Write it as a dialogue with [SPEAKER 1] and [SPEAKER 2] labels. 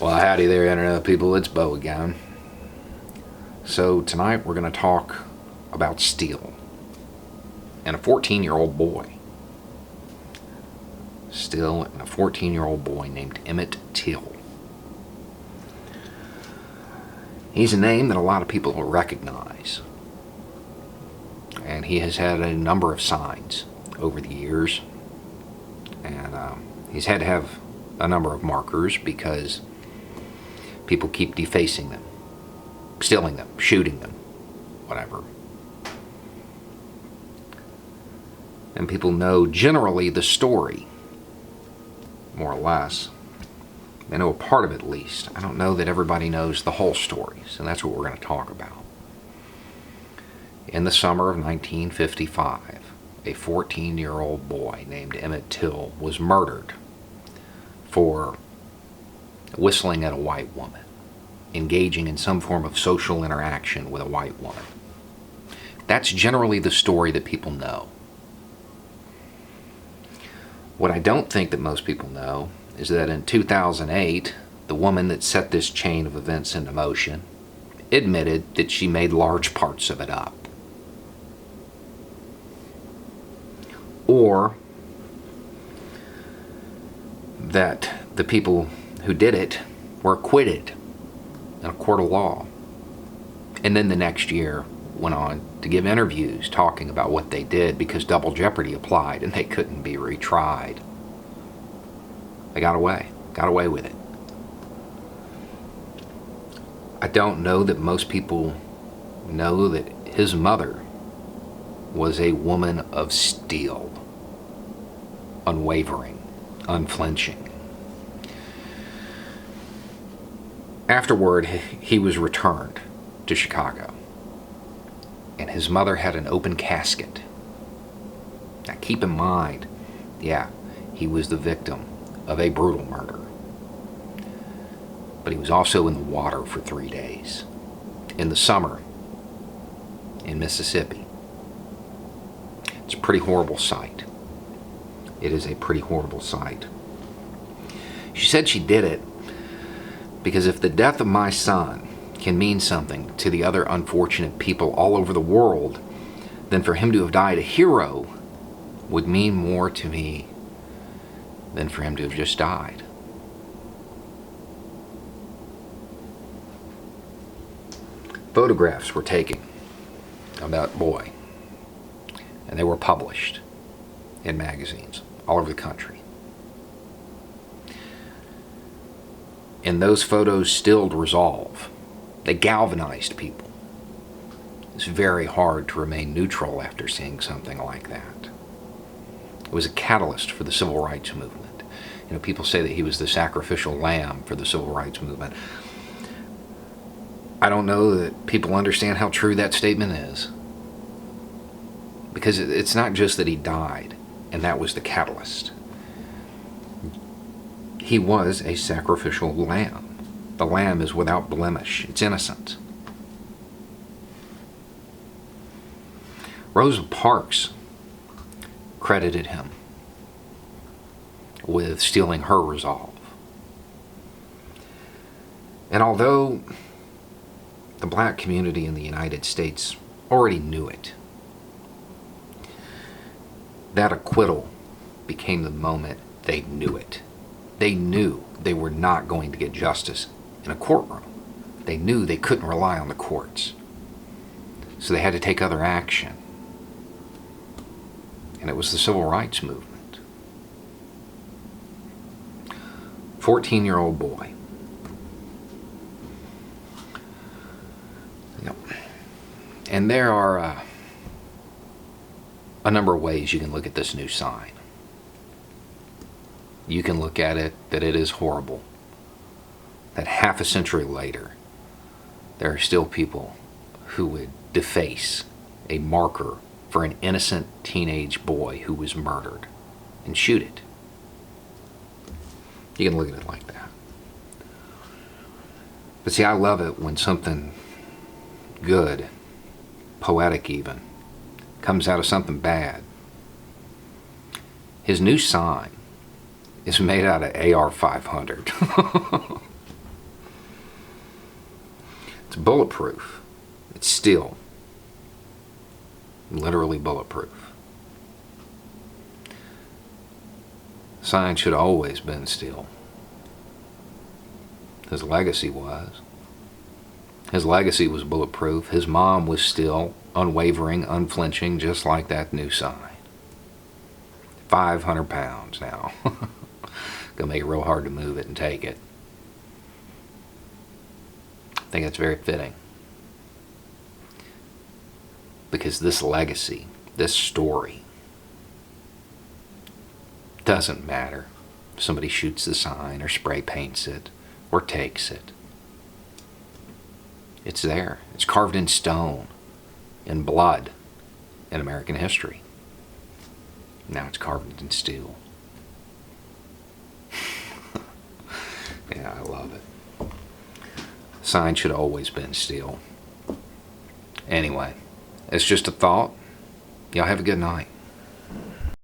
[SPEAKER 1] Well, howdy there, Internet people. It's Bo again. So, tonight we're going to talk about steel and a 14-year-old boy. Still, and a 14-year-old boy named Emmett Till. He's a name that a lot of people will recognize. And he has had a number of signs over the years. And he's had to have a number of markers because people keep defacing them, stealing them, shooting them, whatever. And people know generally the story, more or less. They know a part of it at least. I don't know that everybody knows the whole story, so that's what we're going to talk about. In the summer of 1955, a 14-year-old boy named Emmett Till was murdered for whistling at a white woman, engaging in some form of social interaction with a white woman. That's generally the story that people know. What I don't think that most people know is that in 2008, the woman that set this chain of events into motion admitted that she made large parts of it up. Or that the people who did it were acquitted in a court of law. And then the next year went on to give interviews talking about what they did because double jeopardy applied and they couldn't be retried. They got away with it. I don't know that most people know that his mother was a woman of steel, unwavering, unflinching. Afterward, he was returned to Chicago, and his mother had an open casket. Now keep in mind, he was the victim of a brutal murder, but he was also in the water for 3 days, in the summer, in Mississippi. It's a pretty horrible sight. It is a pretty horrible sight. She said she did it because if the death of my son can mean something to the other unfortunate people all over the world, then for him to have died a hero would mean more to me than for him to have just died. Photographs were taken of that boy, and they were published in magazines all over the country. And those photos stilled resolve. They galvanized people. It's very hard to remain neutral after seeing something like that. It was a catalyst for the civil rights movement. You know, people say that he was the sacrificial lamb for the civil rights movement. I don't know that people understand how true that statement is. Because it's not just that he died, and that was the catalyst. He was a sacrificial lamb. The lamb is without blemish. It's innocent. Rosa Parks credited him with stealing her resolve. And although the black community in the United States already knew it, that acquittal became the moment they knew it. They knew they were not going to get justice in a courtroom. They knew they couldn't rely on the courts. So they had to take other action. And it was the civil rights movement. 14-year-old boy. Yep. And there are a number of ways you can look at this new sign. You can look at it that it is horrible. That half a century later, there are still people who would deface a marker for an innocent teenage boy who was murdered and shoot it. You can look at it like that. But see, I love it when something good, poetic even, comes out of something bad. His new sign is made out of AR-500. It's bulletproof. It's steel. Literally bulletproof. Sign should have always been steel. His legacy was. His legacy was bulletproof. His mom was still unwavering, unflinching, just like that new sign. 500 pounds now. Gonna make it real hard to move it and take it. I think that's very fitting. Because this legacy, this story, doesn't matter if somebody shoots the sign or spray paints it or takes it. It's there. It's carved in stone, in blood, in American history. Now it's carved in steel. Yeah, I love it. Sign should have always been steel. Anyway, it's just a thought. Y'all have a good night.